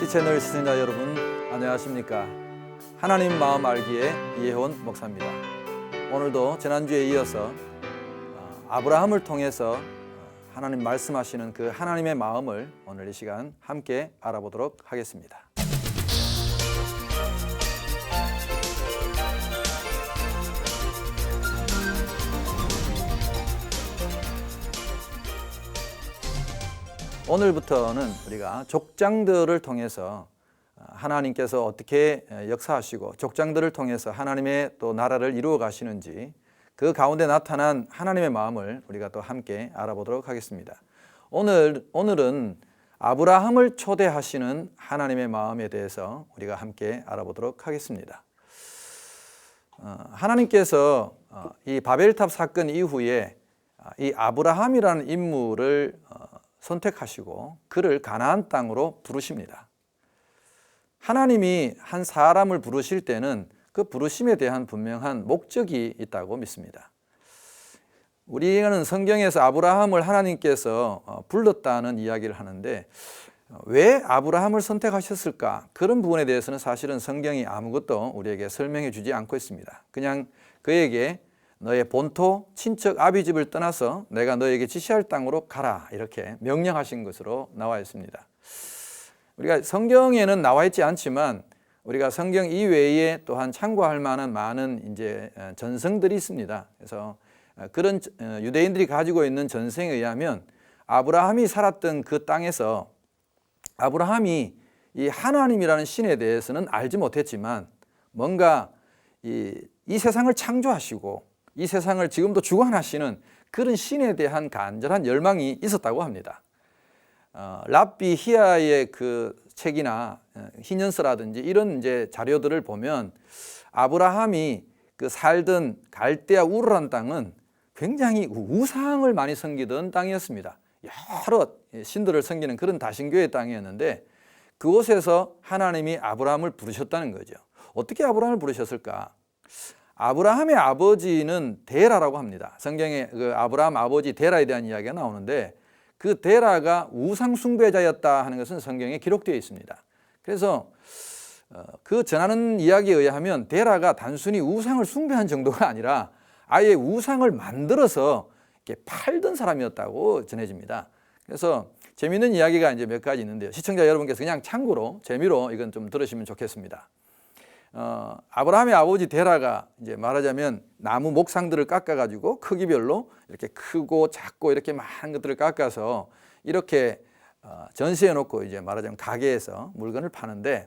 이 채널 시청자 여러분 안녕하십니까? 하나님 마음 알기의 이혜원 목사입니다. 오늘도 지난주에 이어서 아브라함을 통해서 하나님 말씀하시는 그 하나님의 마음을 오늘 이 시간 함께 알아보도록 하겠습니다. 오늘부터는 우리가 족장들을 통해서 하나님께서 어떻게 역사하시고 족장들을 통해서 하나님의 또 나라를 이루어 가시는지 그 가운데 나타난 하나님의 마음을 우리가 또 함께 알아보도록 하겠습니다. 오늘은 아브라함을 초대하시는 하나님의 마음에 대해서 우리가 함께 알아보도록 하겠습니다. 하나님께서 이 바벨탑 사건 이후에 이 아브라함이라는 인물을 선택하시고 그를 가나안 땅으로 부르십니다. 하나님이 한 사람을 부르실 때는 그 부르심에 대한 분명한 목적이 있다고 믿습니다. 우리는 성경에서 아브라함을 하나님께서 불렀다는 이야기를 하는데 왜 아브라함을 선택하셨을까? 그런 부분에 대해서는 사실은 성경이 아무것도 우리에게 설명해 주지 않고 있습니다. 그냥 그에게 너의 본토, 친척, 아비집을 떠나서 내가 너에게 지시할 땅으로 가라 이렇게 명령하신 것으로 나와 있습니다. 우리가 성경에는 나와 있지 않지만 우리가 성경 이외에 또한 참고할 만한 많은 이제 전성들이 있습니다. 그래서 그런 유대인들이 가지고 있는 전생에 의하면 아브라함이 살았던 그 땅에서 아브라함이 이 하나님이라는 신에 대해서는 알지 못했지만 뭔가 이 세상을 창조하시고 이 세상을 지금도 주관하시는 그런 신에 대한 간절한 열망이 있었다고 합니다. 랍비 히야의 그 책이나 희년서라든지 이런 이제 자료들을 보면 아브라함이 그 살던 갈대아 우르란 땅은 굉장히 우상을 많이 섬기던 땅이었습니다. 여러 신들을 섬기는 그런 다신교의 땅이었는데 그곳에서 하나님이 아브라함을 부르셨다는 거죠. 어떻게 아브라함을 부르셨을까? 아브라함의 아버지는 데라라고 합니다. 성경에 그 아브라함 아버지 데라에 대한 이야기가 나오는데 그 데라가 우상 숭배자였다 하는 것은 성경에 기록되어 있습니다. 그래서 그 전하는 이야기에 의하면 데라가 단순히 우상을 숭배한 정도가 아니라 아예 우상을 만들어서 이렇게 팔던 사람이었다고 전해집니다. 그래서 재미있는 이야기가 이제 몇 가지 있는데요. 시청자 여러분께서 그냥 참고로 재미로 이건 좀 들으시면 좋겠습니다. 아브라함의 아버지 데라가 이제 말하자면 나무 목상들을 깎아가지고 크기별로 이렇게 크고 작고 이렇게 많은 것들을 깎아서 이렇게 전시해 놓고 이제 말하자면 가게에서 물건을 파는데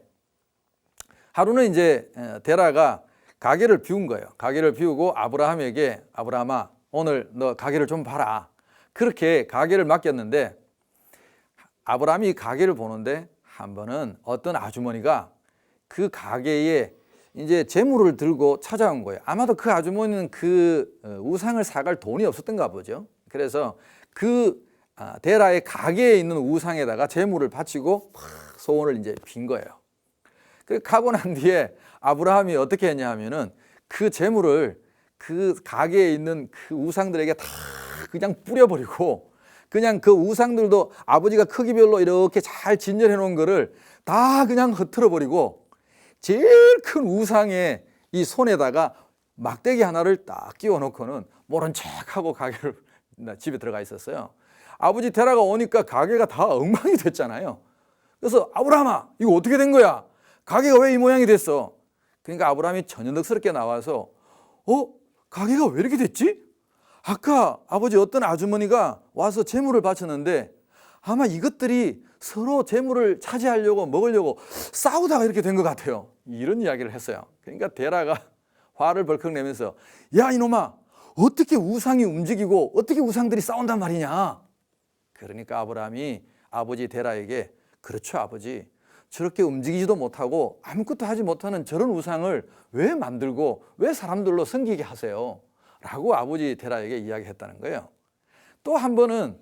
하루는 이제 데라가 가게를 비운 거예요. 가게를 비우고 아브라함에게 아브라함아 오늘 너 가게를 좀 봐라. 그렇게 가게를 맡겼는데 아브라함이 가게를 보는데 한 번은 어떤 아주머니가 그 가게에 이제 재물을 들고 찾아온 거예요. 아마도 그 아주머니는 그 우상을 사갈 돈이 없었던가 보죠. 그래서 그 데라의 가게에 있는 우상에다가 재물을 바치고 소원을 이제 빈 거예요. 그 가고 난 뒤에 아브라함이 어떻게 했냐 하면은 그 재물을 그 가게에 있는 그 우상들에게 다 그냥 뿌려버리고 그냥 그 우상들도 아버지가 크기별로 이렇게 잘 진열해 놓은 거를 다 그냥 흩어져 버리고 제일 큰 우상의 이 손에다가 막대기 하나를 딱 끼워 놓고는 모른 척하고 가게를 집에 들어가 있었어요. 아버지 데라가 오니까 가게가 다 엉망이 됐잖아요. 그래서 아브라함아 이거 어떻게 된 거야? 가게가 왜 이 모양이 됐어? 그러니까 아브라함이 천연덕스럽게 나와서 가게가 왜 이렇게 됐지? 아까 아버지 어떤 아주머니가 와서 재물을 바쳤는데 아마 이것들이 서로 재물을 차지하려고 먹으려고 싸우다가 이렇게 된 것 같아요. 이런 이야기를 했어요. 그러니까 데라가 화를 벌컥 내면서 야 이놈아 어떻게 우상이 움직이고 어떻게 우상들이 싸운단 말이냐. 그러니까 아브라함이 아버지 데라에게 그렇죠 아버지 저렇게 움직이지도 못하고 아무것도 하지 못하는 저런 우상을 왜 만들고 왜 사람들로 섬기게 하세요? 라고 아버지 데라에게 이야기했다는 거예요. 또 한 번은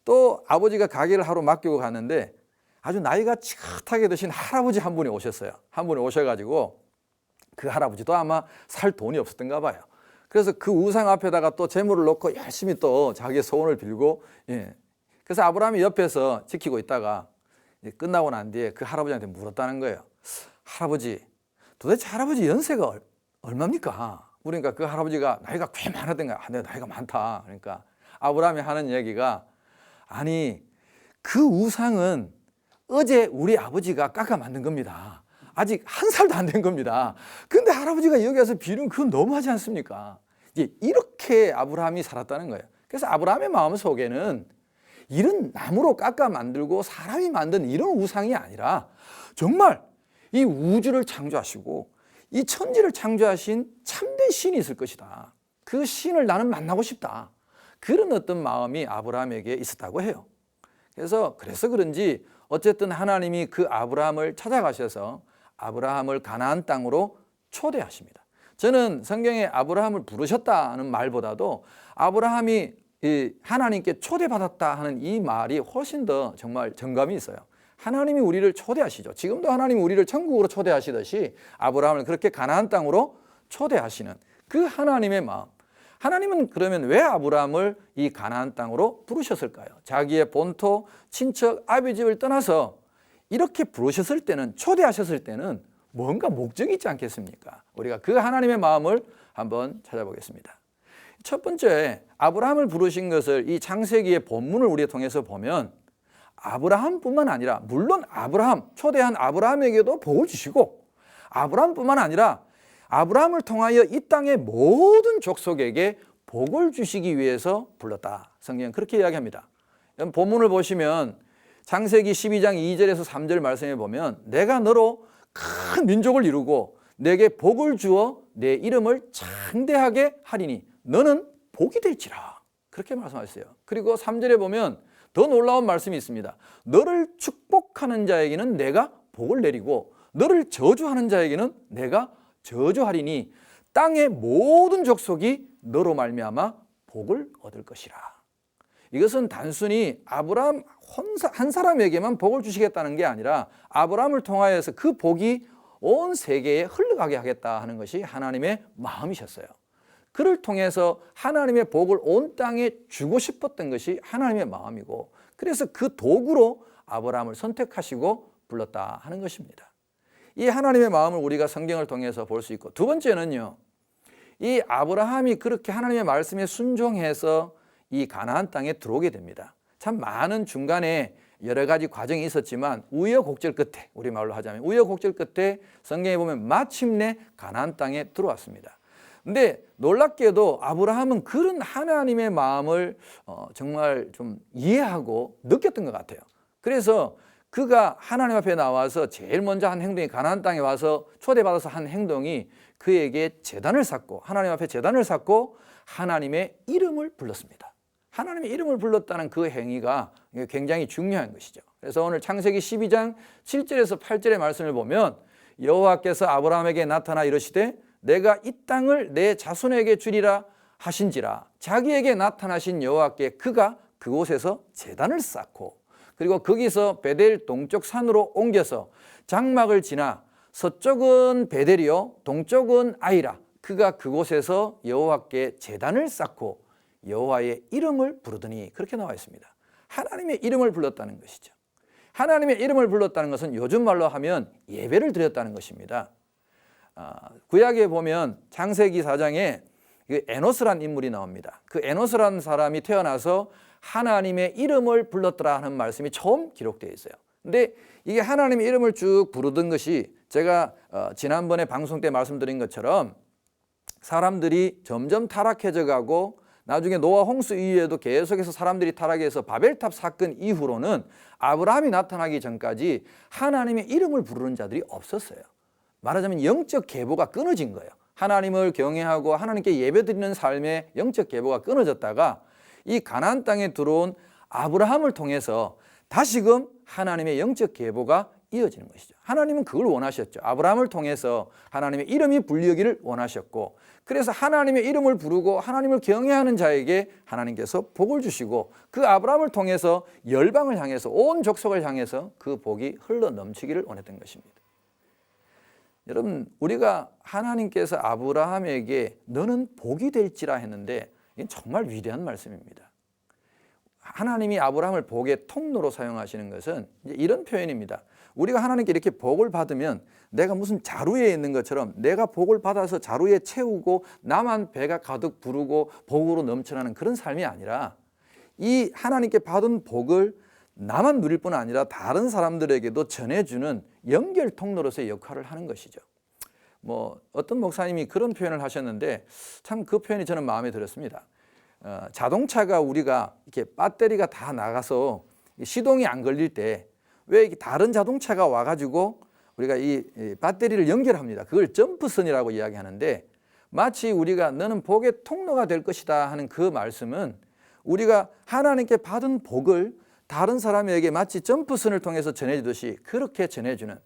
또 아버지가 가게를 하러 맡기고 갔는데 아주 나이가 지긋하게 드신 할아버지 한 분이 오셨어요. 한 분이 오셔가지고 그 할아버지도 아마 살 돈이 없었던가 봐요. 그래서 그 우상 앞에다가 또 재물을 놓고 열심히 또 자기의 소원을 빌고 그래서 아브라함이 옆에서 지키고 있다가 끝나고 난 뒤에 그 할아버지한테 물었다는 거예요. 할아버지, 도대체 할아버지 연세가 얼마입니까? 그러니까 그 할아버지가 나이가 꽤 많았던가. 내 나이가 많다. 그러니까 아브라함이 하는 얘기가, 아니 그 우상은 어제 우리 아버지가 깎아 만든 겁니다. 아직 1살도 안 된 겁니다. 근데 할아버지가 여기 와서 비는 그건 너무하지 않습니까? 이제 이렇게 아브라함이 살았다는 거예요. 그래서 아브라함의 마음 속에는 이런 나무로 깎아 만들고 사람이 만든 이런 우상이 아니라 정말 이 우주를 창조하시고 이 천지를 창조하신 참된 신이 있을 것이다. 그 신을 나는 만나고 싶다. 그런 어떤 마음이 아브라함에게 있었다고 해요. 그래서 그런지 어쨌든 하나님이 그 아브라함을 찾아가셔서 아브라함을 가나안 땅으로 초대하십니다. 저는 성경에 아브라함을 부르셨다는 말보다도 아브라함이 하나님께 초대받았다 하는 이 말이 훨씬 더 정말 정감이 있어요. 하나님이 우리를 초대하시죠. 지금도 하나님이 우리를 천국으로 초대하시듯이 아브라함을 그렇게 가나안 땅으로 초대하시는 그 하나님의 마음. 하나님은 그러면 왜 아브라함을 이 가나안 땅으로 부르셨을까요? 자기의 본토, 친척, 아비집을 떠나서 이렇게 부르셨을 때는, 초대하셨을 때는 뭔가 목적이 있지 않겠습니까? 우리가 그 하나님의 마음을 한번 찾아보겠습니다. 첫 번째, 아브라함을 부르신 것을 이 창세기의 본문을 우리가 통해서 보면 아브라함뿐만 아니라, 물론 아브라함, 초대한 아브라함에게도 복을 주시고, 아브라함뿐만 아니라 아브라함을 통하여 이 땅의 모든 족속에게 복을 주시기 위해서 불렀다. 성경은 그렇게 이야기합니다. 본문을 보시면 창세기 12장 2절에서 3절 말씀에 보면, 내가 너로 큰 민족을 이루고 내게 복을 주어 내 이름을 창대하게 하리니 너는 복이 될지라. 그렇게 말씀하셨어요. 그리고 3절에 보면 더 놀라운 말씀이 있습니다. 너를 축복하는 자에게는 내가 복을 내리고 너를 저주하는 자에게는 내가 저주하리니 땅의 모든 족속이 너로 말미암아 복을 얻을 것이라. 이것은 단순히 아브라함 한 사람에게만 복을 주시겠다는 게 아니라 아브라함을 통하여서 그 복이 온 세계에 흘러가게 하겠다 하는 것이 하나님의 마음이셨어요. 그를 통해서 하나님의 복을 온 땅에 주고 싶었던 것이 하나님의 마음이고, 그래서 그 도구로 아브라함을 선택하시고 불렀다 하는 것입니다. 이 하나님의 마음을 우리가 성경을 통해서 볼 수 있고, 두 번째는요, 이 아브라함이 그렇게 하나님의 말씀에 순종해서 이 가나안 땅에 들어오게 됩니다. 참 많은 중간에 여러 가지 과정이 있었지만 우여곡절 끝에, 우리말로 하자면 우여곡절 끝에 성경에 보면 마침내 가나안 땅에 들어왔습니다. 근데 놀랍게도 아브라함은 그런 하나님의 마음을 정말 좀 이해하고 느꼈던 것 같아요. 그래서 그가 하나님 앞에 나와서 제일 먼저 한 행동이, 가나안 땅에 와서 초대받아서 한 행동이 그에게 제단을 쌓고, 하나님 앞에 제단을 쌓고 하나님의 이름을 불렀습니다. 하나님의 이름을 불렀다는 그 행위가 굉장히 중요한 것이죠. 그래서 오늘 창세기 12장 7절에서 8절의 말씀을 보면, 여호와께서 아브라함에게 나타나 이르시되 내가 이 땅을 내 자손에게 주리라 하신지라. 자기에게 나타나신 여호와께 그가 그곳에서 제단을 쌓고, 그리고 거기서 베델 동쪽 산으로 옮겨서 장막을 지나 서쪽은 베델이요 동쪽은 아이라. 그가 그곳에서 여호와께 제단을 쌓고 여호와의 이름을 부르더니, 그렇게 나와 있습니다. 하나님의 이름을 불렀다는 것이죠. 하나님의 이름을 불렀다는 것은 요즘 말로 하면 예배를 드렸다는 것입니다. 구약에 보면 창세기 4장에 에노스라는 인물이 나옵니다. 그 에노스라는 사람이 태어나서 하나님의 이름을 불렀더라 하는 말씀이 처음 기록되어 있어요. 근데 이게 하나님의 이름을 쭉 부르던 것이, 제가 지난번에 방송 때 말씀드린 것처럼 사람들이 점점 타락해져 가고, 나중에 노아 홍수 이후에도 계속해서 사람들이 타락해서 바벨탑 사건 이후로는 아브라함이 나타나기 전까지 하나님의 이름을 부르는 자들이 없었어요. 말하자면 영적 계보가 끊어진 거예요. 하나님을 경외하고 하나님께 예배드리는 삶의 영적 계보가 끊어졌다가 이 가나안 땅에 들어온 아브라함을 통해서 다시금 하나님의 영적 계보가 이어지는 것이죠. 하나님은 그걸 원하셨죠. 아브라함을 통해서 하나님의 이름이 불리기를 원하셨고, 그래서 하나님의 이름을 부르고 하나님을 경외하는 자에게 하나님께서 복을 주시고, 그 아브라함을 통해서 열방을 향해서, 온 족속을 향해서 그 복이 흘러 넘치기를 원했던 것입니다. 여러분, 우리가 하나님께서 아브라함에게 너는 복이 될지라 했는데, 이건 정말 위대한 말씀입니다. 하나님이 아브라함을 복의 통로로 사용하시는 것은 이제 이런 표현입니다. 우리가 하나님께 이렇게 복을 받으면 내가 무슨 자루에 있는 것처럼 내가 복을 받아서 자루에 채우고 나만 배가 가득 부르고 복으로 넘쳐나는 그런 삶이 아니라 이 하나님께 받은 복을 나만 누릴 뿐 아니라 다른 사람들에게도 전해주는 연결 통로로서의 역할을 하는 것이죠. 뭐 어떤 목사님이 그런 표현을 하셨는데 참 그 표현이 저는 마음에 들었습니다. 자동차가 우리가 이렇게 배터리가 다 나가서 시동이 안 걸릴 때 왜 다른 자동차가 와가지고 우리가 이 배터리를 연결합니다. 그걸 점프선이라고 이야기하는데 마치 우리가 너는 복의 통로가 될 것이다 하는 그 말씀은 우리가 하나님께 받은 복을 다른 사람에게 마치 점프선을 통해서 전해주듯이 그렇게 전해주는,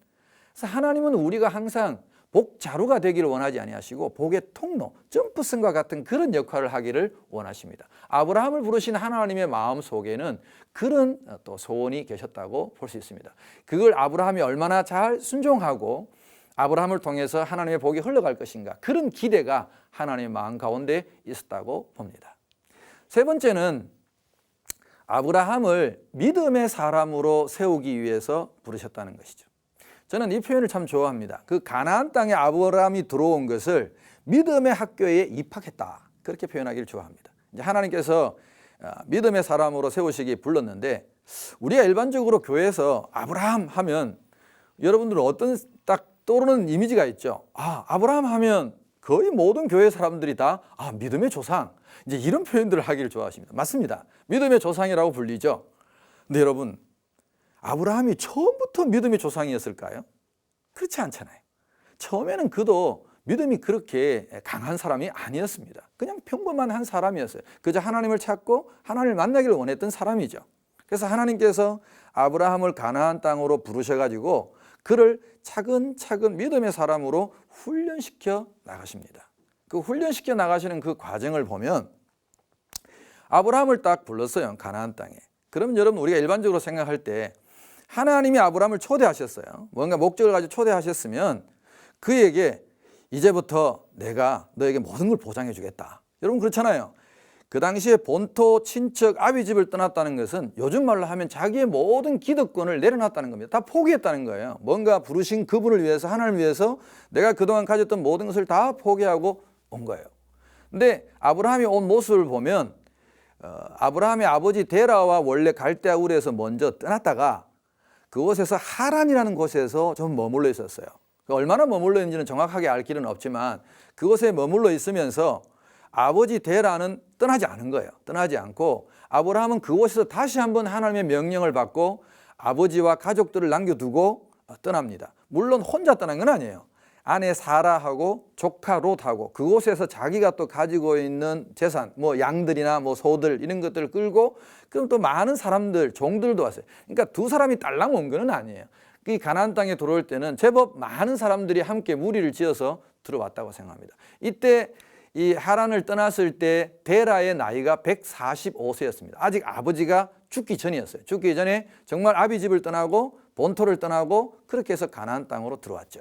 그래서 하나님은 우리가 항상 복자루가 되기를 원하지 아니하시고 복의 통로, 점프선과 같은 그런 역할을 하기를 원하십니다. 아브라함을 부르신 하나님의 마음 속에는 그런 또 소원이 계셨다고 볼 수 있습니다. 그걸 아브라함이 얼마나 잘 순종하고 아브라함을 통해서 하나님의 복이 흘러갈 것인가, 그런 기대가 하나님의 마음 가운데 있었다고 봅니다. 세 번째는 아브라함을 믿음의 사람으로 세우기 위해서 부르셨다는 것이죠. 저는 이 표현을 참 좋아합니다. 그 가나안 땅에 아브라함이 들어온 것을 믿음의 학교에 입학했다, 그렇게 표현하기를 좋아합니다. 이제 하나님께서 믿음의 사람으로 세우시기 불렀는데 우리가 일반적으로 교회에서 아브라함 하면 여러분들은 어떤 딱 떠오르는 이미지가 있죠. 아브라함 하면 거의 모든 교회 사람들이 다 믿음의 조상, 이제 이런 표현들을 하기를 좋아하십니다. 맞습니다. 믿음의 조상이라고 불리죠. 근데 여러분, 아브라함이 처음부터 믿음의 조상이었을까요? 그렇지 않잖아요. 처음에는 그도 믿음이 그렇게 강한 사람이 아니었습니다. 그냥 평범한 한 사람이었어요. 그저 하나님을 찾고 하나님을 만나기를 원했던 사람이죠. 그래서 하나님께서 아브라함을 가나안 땅으로 부르셔가지고 그를 차근차근 믿음의 사람으로 훈련시켜 나가십니다. 그 훈련시켜 나가시는 그 과정을 보면 아브라함을 딱 불렀어요, 가나안 땅에. 그러면 여러분, 우리가 일반적으로 생각할 때 하나님이 아브라함을 초대하셨어요. 뭔가 목적을 가지고 초대하셨으면 그에게 이제부터 내가 너에게 모든 걸 보장해 주겠다. 여러분 그렇잖아요. 그 당시에 본토 친척 아비 집을 떠났다는 것은 요즘 말로 하면 자기의 모든 기득권을 내려놨다는 겁니다. 다 포기했다는 거예요. 뭔가 부르신 그분을 위해서, 하나님을 위해서 내가 그동안 가졌던 모든 것을 다 포기하고 온 거예요. 근데 아브라함이 온 모습을 보면 아브라함의 아버지 데라와 원래 갈대아 우르에서 먼저 떠났다가 그곳에서 하란이라는 곳에서 좀 머물러 있었어요. 얼마나 머물러 있는지는 정확하게 알 길은 없지만 그곳에 머물러 있으면서 아버지 데라는 떠나지 않은 거예요. 떠나지 않고 아브라함은 그곳에서 다시 한번 하나님의 명령을 받고 아버지와 가족들을 남겨두고 떠납니다. 물론 혼자 떠난 건 아니에요. 아내 사라하고 조카 롯하고 그곳에서 자기가 또 가지고 있는 재산, 뭐 양들이나 뭐 소들 이런 것들을 끌고, 그럼 또 많은 사람들, 종들도 왔어요. 그러니까 두 사람이 딸랑 온 건 아니에요. 이 가나안 땅에 들어올 때는 제법 많은 사람들이 함께 무리를 지어서 들어왔다고 생각합니다. 이때 이 하란을 떠났을 때 데라의 나이가 145세였습니다. 아직 아버지가 죽기 전이었어요. 죽기 전에 정말 아비 집을 떠나고 본토를 떠나고 그렇게 해서 가나안 땅으로 들어왔죠.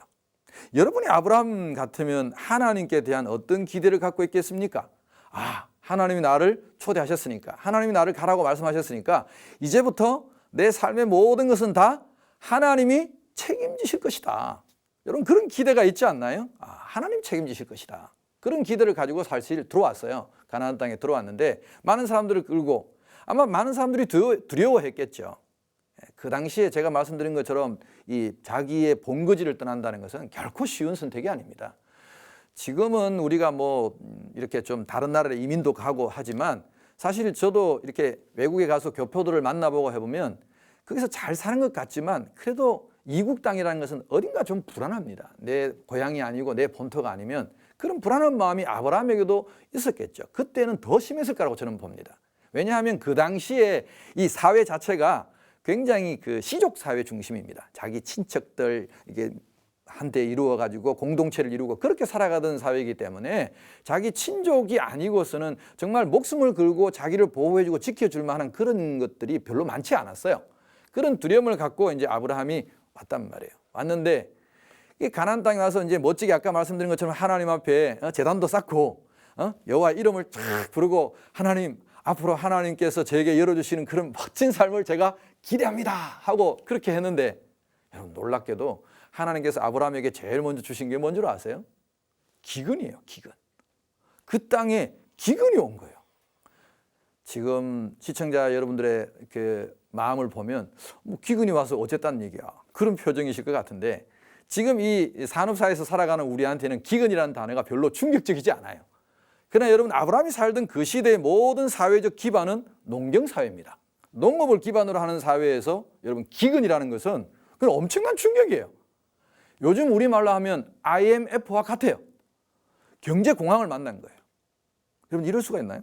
여러분이 아브라함 같으면 하나님께 대한 어떤 기대를 갖고 있겠습니까? 하나님이 나를 초대하셨으니까, 하나님이 나를 가라고 말씀하셨으니까 이제부터 내 삶의 모든 것은 다 하나님이 책임지실 것이다. 여러분 그런 기대가 있지 않나요? 하나님 책임지실 것이다. 그런 기대를 가지고 사실 들어왔어요. 가나안 땅에 들어왔는데 많은 사람들을 끌고 아마 많은 사람들이 두려워했겠죠. 그 당시에 제가 말씀드린 것처럼 이 자기의 본거지를 떠난다는 것은 결코 쉬운 선택이 아닙니다. 지금은 우리가 뭐 이렇게 좀 다른 나라에 이민도 가고 하지만 사실 저도 이렇게 외국에 가서 교포들을 만나보고 해보면 거기서 잘 사는 것 같지만 그래도 이국 땅이라는 것은 어딘가 좀 불안합니다. 내 고향이 아니고 내 본토가 아니면 그런 불안한 마음이 아브라함에게도 있었겠죠. 그때는 더 심했을 거라고 저는 봅니다. 왜냐하면 그 당시에 이 사회 자체가 굉장히 그 시족 사회 중심입니다. 자기 친척들 이게 한데 이루어 가지고 공동체를 이루고 그렇게 살아가던 사회이기 때문에 자기 친족이 아니고서는 정말 목숨을 걸고 자기를 보호해주고 지켜줄 만한 그런 것들이 별로 많지 않았어요. 그런 두려움을 갖고 이제 아브라함이 왔단 말이에요. 왔는데 이 가나안 땅에 와서 이제 멋지게 아까 말씀드린 것처럼 하나님 앞에 제단도 쌓고 여호와 이름을 쫙 부르고 하나님 앞으로 하나님께서 제게 열어주시는 그런 멋진 삶을 제가 기대합니다 하고 그렇게 했는데, 여러분 놀랍게도 하나님께서 아브라함에게 제일 먼저 주신 게 뭔 줄 아세요? 기근이에요. 기근. 그 땅에 기근이 온 거예요. 지금 시청자 여러분들의 그 마음을 보면 뭐 기근이 와서 어쨌다는 얘기야, 그런 표정이실 것 같은데, 지금 이 산업사회에서 살아가는 우리한테는 기근이라는 단어가 별로 충격적이지 않아요. 그러나 여러분, 아브라함이 살던 그 시대의 모든 사회적 기반은 농경사회입니다. 농업을 기반으로 하는 사회에서 여러분 기근이라는 것은 그건 엄청난 충격이에요. 요즘 우리말로 하면 IMF와 같아요. 경제공황을 만난 거예요. 여러분 이럴 수가 있나요?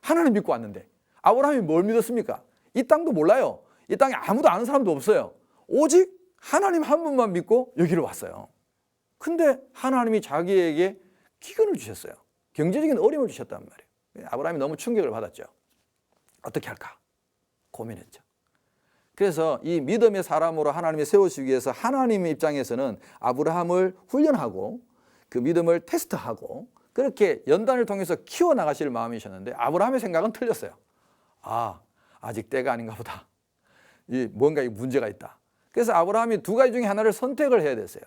하나님 믿고 왔는데 아브라함이 뭘 믿었습니까? 이 땅도 몰라요. 이 땅에 아무도 아는 사람도 없어요. 오직 하나님 한 분만 믿고 여기로 왔어요. 근데 하나님이 자기에게 기근을 주셨어요. 경제적인 어려움을 주셨단 말이에요. 아브라함이 너무 충격을 받았죠. 어떻게 할까 고민했죠. 그래서 이 믿음의 사람으로 하나님이 세우시기 위해서 하나님의 입장에서는 아브라함을 훈련하고 그 믿음을 테스트하고 그렇게 연단을 통해서 키워나가실 마음이셨는데, 아브라함의 생각은 틀렸어요. 아직 때가 아닌가 보다. 뭔가 문제가 있다. 그래서 아브라함이 두 가지 중에 하나를 선택을 해야 됐어요.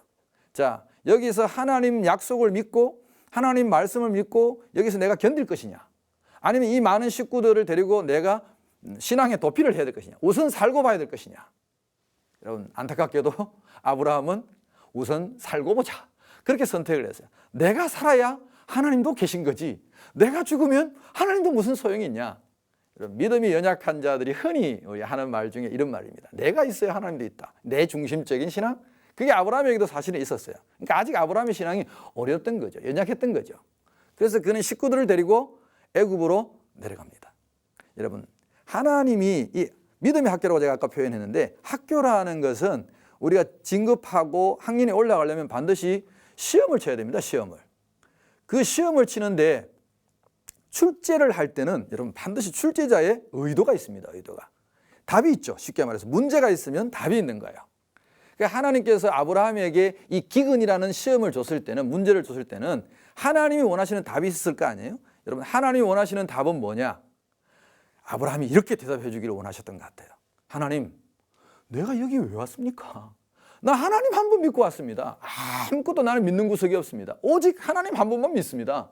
자, 여기서 하나님 약속을 믿고 하나님 말씀을 믿고 여기서 내가 견딜 것이냐, 아니면 이 많은 식구들을 데리고 내가 신앙의 도피를 해야 될 것이냐, 우선 살고 봐야 될 것이냐. 여러분 안타깝게도 아브라함은 우선 살고 보자, 그렇게 선택을 했어요. 내가 살아야 하나님도 계신 거지, 내가 죽으면 하나님도 무슨 소용이 있냐. 믿음이 연약한 자들이 흔히 하는 말 중에 이런 말입니다. 내가 있어야 하나님도 있다. 내 중심적인 신앙, 그게 아브라함에게도 사실은 있었어요. 그러니까 아직 아브라함의 신앙이 어렸던 거죠. 연약했던 거죠. 그래서 그는 식구들을 데리고 애굽으로 내려갑니다. 여러분, 하나님이 이 믿음의 학교라고 제가 아까 표현했는데, 학교라는 것은 우리가 진급하고 학년에 올라가려면 반드시 시험을 쳐야 됩니다. 시험을. 그 시험을 치는데 출제를 할 때는 여러분 반드시 출제자의 의도가 있습니다. 의도가. 답이 있죠. 쉽게 말해서 문제가 있으면 답이 있는 거예요. 그러니까 하나님께서 아브라함에게 이 기근이라는 시험을 줬을 때는, 문제를 줬을 때는 하나님이 원하시는 답이 있을 거 아니에요? 여러분, 하나님이 원하시는 답은 뭐냐? 아브라함이 이렇게 대답해 주기를 원하셨던 것 같아요. 하나님, 내가 여기 왜 왔습니까? 나 하나님 한 분 믿고 왔습니다. 아무것도 나는 믿는 구석이 없습니다. 오직 하나님 한 분만 믿습니다.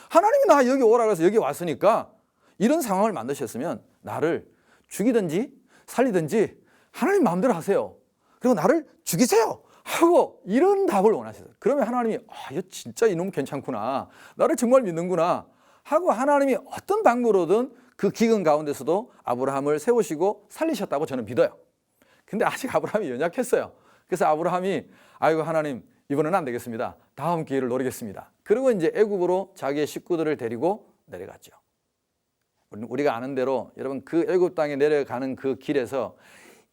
하나님이 나 여기 오라 그래서 여기 왔으니까, 이런 상황을 만드셨으면 나를 죽이든지 살리든지 하나님 마음대로 하세요. 그리고 나를 죽이세요 하고 이런 답을 원하셨어요. 그러면 하나님이 이거 진짜 이놈 괜찮구나, 나를 정말 믿는구나 하고 하나님이 어떤 방법으로든 그 기근 가운데서도 아브라함을 세우시고 살리셨다고 저는 믿어요. 근데 아직 아브라함이 연약했어요. 그래서 아브라함이 아이고 하나님, 이번에는 안 되겠습니다. 다음 기회를 노리겠습니다. 그리고 이제 애굽으로 자기의 식구들을 데리고 내려갔죠. 우리가 아는 대로 여러분, 그 애굽 땅에 내려가는 그 길에서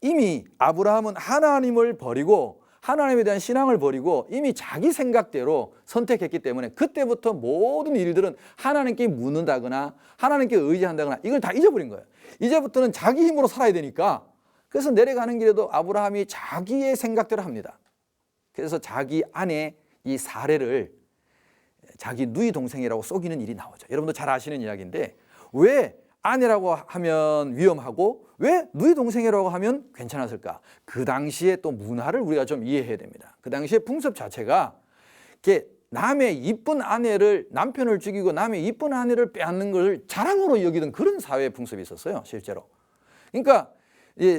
이미 아브라함은 하나님을 버리고 하나님에 대한 신앙을 버리고 이미 자기 생각대로 선택했기 때문에 그때부터 모든 일들은 하나님께 묻는다거나 하나님께 의지한다거나 이걸 다 잊어버린 거예요. 이제부터는 자기 힘으로 살아야 되니까. 그래서 내려가는 길에도 아브라함이 자기의 생각대로 합니다. 그래서 자기 아내 이 사례를 자기 누이 동생이라고 속이는 일이 나오죠. 여러분도 잘 아시는 이야기인데, 왜 아내라고 하면 위험하고 왜 누이 동생이라고 하면 괜찮았을까? 그 당시에 또 문화를 우리가 좀 이해해야 됩니다. 그 당시에 풍습 자체가 이렇게 남의 이쁜 아내를, 남편을 죽이고 남의 이쁜 아내를 빼앗는 걸 자랑으로 여기던 그런 사회 풍습이 있었어요, 실제로. 그러니까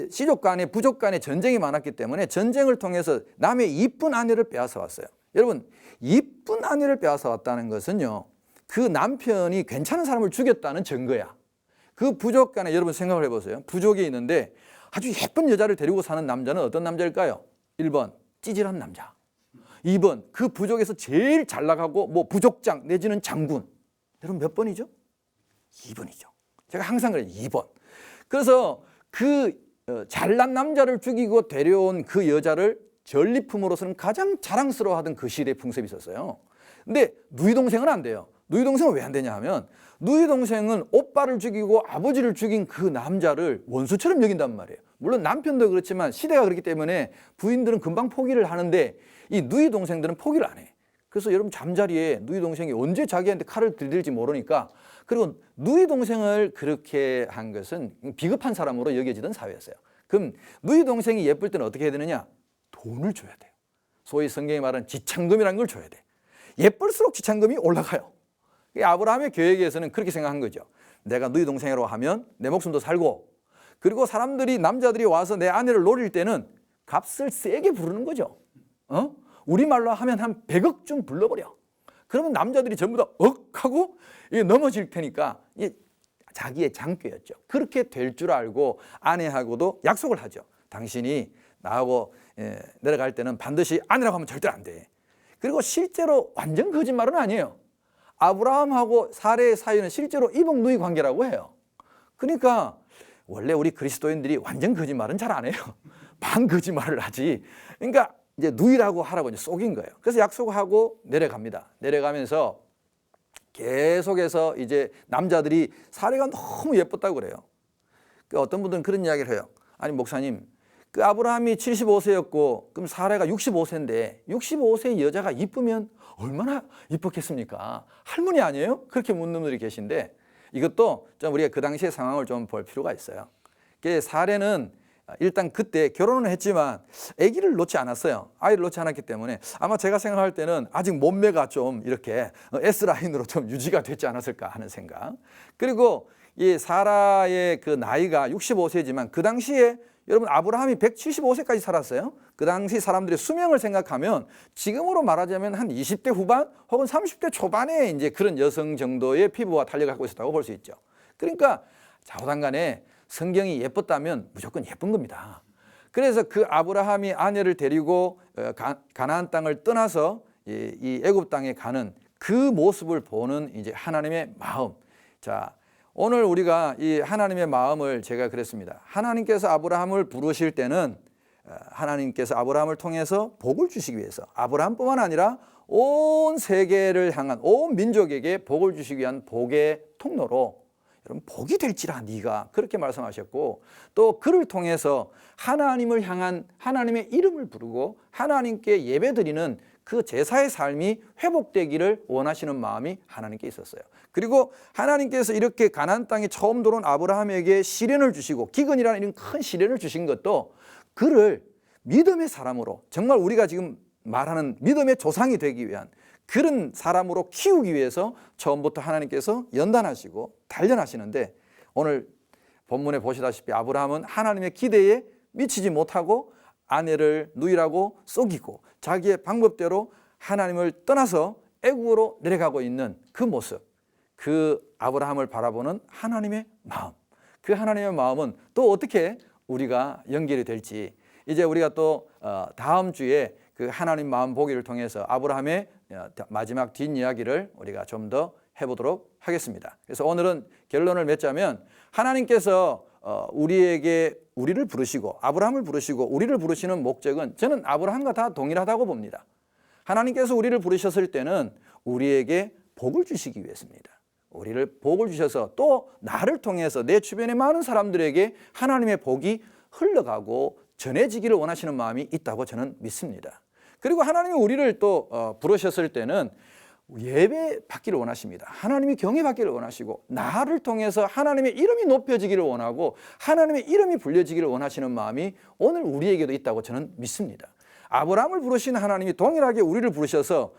시족 간에 부족 간에 전쟁이 많았기 때문에 전쟁을 통해서 남의 이쁜 아내를 빼앗아 왔어요. 여러분, 이쁜 아내를 빼앗아 왔다는 것은요, 그 남편이 괜찮은 사람을 죽였다는 증거야. 그 부족 간에 여러분 생각을 해보세요. 부족이 있는데 아주 예쁜 여자를 데리고 사는 남자는 어떤 남자일까요? 1번 찌질한 남자, 2번 그 부족에서 제일 잘 나가고 뭐 부족장 내지는 장군. 여러분 몇 번이죠? 2번이죠. 제가 항상 그래요, 2번. 그래서 그 잘난 남자를 죽이고 데려온 그 여자를 전리품으로서는 가장 자랑스러워하던 그 시대의 풍습이 있었어요. 근데 누이 동생은 안 돼요. 누이 동생은 왜 안 되냐 하면, 누이 동생은 오빠를 죽이고 아버지를 죽인 그 남자를 원수처럼 여긴단 말이에요. 물론 남편도 그렇지만 시대가 그렇기 때문에 부인들은 금방 포기를 하는데 이 누이 동생들은 포기를 안 해. 그래서 여러분 잠자리에 누이 동생이 언제 자기한테 칼을 들들지 모르니까, 그리고 누이 동생을 그렇게 한 것은 비겁한 사람으로 여겨지던 사회였어요. 그럼 누이 동생이 예쁠 때는 어떻게 해야 되느냐? 돈을 줘야 돼요. 소위 성경이 말하는 지참금이라는 걸 줘야 돼. 예쁠수록 지참금이 올라가요. 아브라함의 계획에서는 그렇게 생각한 거죠. 내가 누이 동생으로 하면 내 목숨도 살고, 그리고 사람들이, 남자들이 와서 내 아내를 노릴 때는 값을 세게 부르는 거죠. 우리말로 하면 한 100억쯤 불러버려. 그러면 남자들이 전부 다 하고 이게 넘어질 테니까, 이게 자기의 장꾀였죠. 그렇게 될 줄 알고 아내하고도 약속을 하죠. 당신이 나하고 내려갈 때는 반드시 아내라고 하면 절대 안 돼. 그리고 실제로 완전 거짓말은 아니에요. 아브라함하고 사레의 사이는 실제로 이복 누이 관계라고 해요. 그러니까 원래 우리 그리스도인들이 완전 거짓말은 잘 안 해요. 반 거짓말을 하지. 그러니까 이제 누이라고 하라고 이제 속인 거예요. 그래서 약속하고 내려갑니다. 내려가면서 계속해서 이제 남자들이 사레가 너무 예뻤다고 그래요. 그 어떤 분들은 그런 이야기를 해요. 아니 목사님, 그 아브라함이 75세였고 그럼 사레가 65세인데 65세 여자가 이쁘면 얼마나 이뻤겠습니까? 할머니 아니에요? 그렇게 묻는 분들이 계신데, 이것도 좀 우리가 그 당시의 상황을 좀 볼 필요가 있어요. 사레는 일단 그때 결혼은 했지만 아기를 놓지 않았어요. 아이를 놓지 않았기 때문에 아마 제가 생각할 때는 아직 몸매가 좀 이렇게 S라인으로 좀 유지가 됐지 않았을까 하는 생각. 그리고 이 사라의 그 나이가 65세지만 그 당시에 여러분 아브라함이 175세까지 살았어요. 그 당시 사람들의 수명을 생각하면 지금으로 말하자면 한 20대 후반 혹은 30대 초반에 이제 그런 여성 정도의 피부와 탄력을 갖고 있었다고 볼 수 있죠. 그러니까 좌우당간에 성경이 예뻤다면 무조건 예쁜 겁니다. 그래서 그 아브라함이 아내를 데리고 가나안 땅을 떠나서 이 애굽 땅에 가는 그 모습을 보는 이제 하나님의 마음. 자, 오늘 우리가 이 하나님의 마음을 제가 그랬습니다. 하나님께서 아브라함을 부르실 때는 하나님께서 아브라함을 통해서 복을 주시기 위해서, 아브라함뿐만 아니라 온 세계를 향한 온 민족에게 복을 주시기 위한 복의 통로로, 여러분 복이 될지라 네가, 그렇게 말씀하셨고, 또 그를 통해서 하나님을 향한 하나님의 이름을 부르고 하나님께 예배드리는 그 제사의 삶이 회복되기를 원하시는 마음이 하나님께 있었어요. 그리고 하나님께서 이렇게 가나안 땅에 처음 들어온 아브라함에게 시련을 주시고 기근이라는 이런 큰 시련을 주신 것도 그를 믿음의 사람으로, 정말 우리가 지금 말하는 믿음의 조상이 되기 위한 그런 사람으로 키우기 위해서 처음부터 하나님께서 연단하시고 단련하시는데, 오늘 본문에 보시다시피 아브라함은 하나님의 기대에 미치지 못하고 아내를 누이라고 속이고 자기의 방법대로 하나님을 떠나서 애국으로 내려가고 있는 그 모습, 그 아브라함을 바라보는 하나님의 마음, 그 하나님의 마음은 또 어떻게 우리가 연결이 될지, 이제 우리가 또 다음 주에 그 하나님 마음 보기를 통해서 아브라함의 마지막 뒷이야기를 우리가 좀 더 해보도록 하겠습니다. 그래서 오늘은 결론을 맺자면, 하나님께서 우리를 부르시고 아브라함을 부르시고 우리를 부르시는 목적은 저는 아브라함과 다 동일하다고 봅니다. 하나님께서 우리를 부르셨을 때는 우리에게 복을 주시기 위해서입니다. 우리를 복을 주셔서 또 나를 통해서 내 주변의 많은 사람들에게 하나님의 복이 흘러가고 전해지기를 원하시는 마음이 있다고 저는 믿습니다. 그리고 하나님이 우리를 또 부르셨을 때는 예배 받기를 원하십니다. 하나님이 경외 받기를 원하시고 나를 통해서 하나님의 이름이 높여지기를 원하고 하나님의 이름이 불려지기를 원하시는 마음이 오늘 우리에게도 있다고 저는 믿습니다. 아브라함을 부르신 하나님이 동일하게 우리를 부르셔서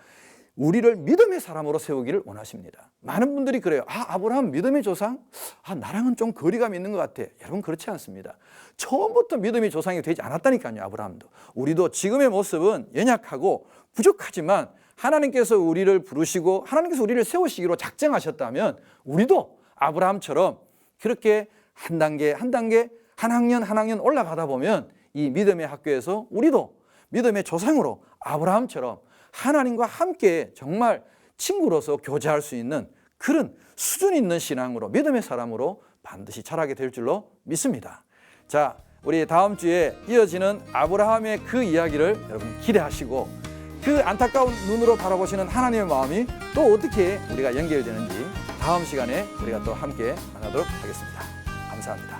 우리를 믿음의 사람으로 세우기를 원하십니다. 많은 분들이 그래요. 아브라함 믿음의 조상? 나랑은 좀 거리감이 있는 것 같아. 여러분 그렇지 않습니다. 처음부터 믿음의 조상이 되지 않았다니까요. 아브라함도. 우리도 지금의 모습은 연약하고 부족하지만 하나님께서 우리를 부르시고 하나님께서 우리를 세우시기로 작정하셨다면 우리도 아브라함처럼 그렇게 한 단계 한 단계 한 학년 올라가다 보면 이 믿음의 학교에서 우리도 믿음의 조상으로 아브라함처럼 하나님과 함께 정말 친구로서 교제할 수 있는 그런 수준 있는 신앙으로 믿음의 사람으로 반드시 자라게 될 줄로 믿습니다. 자, 우리 다음 주에 이어지는 아브라함의 그 이야기를 여러분 기대하시고 그 안타까운 눈으로 바라보시는 하나님의 마음이 또 어떻게 우리가 연결되는지 다음 시간에 우리가 또 함께 만나도록 하겠습니다. 감사합니다.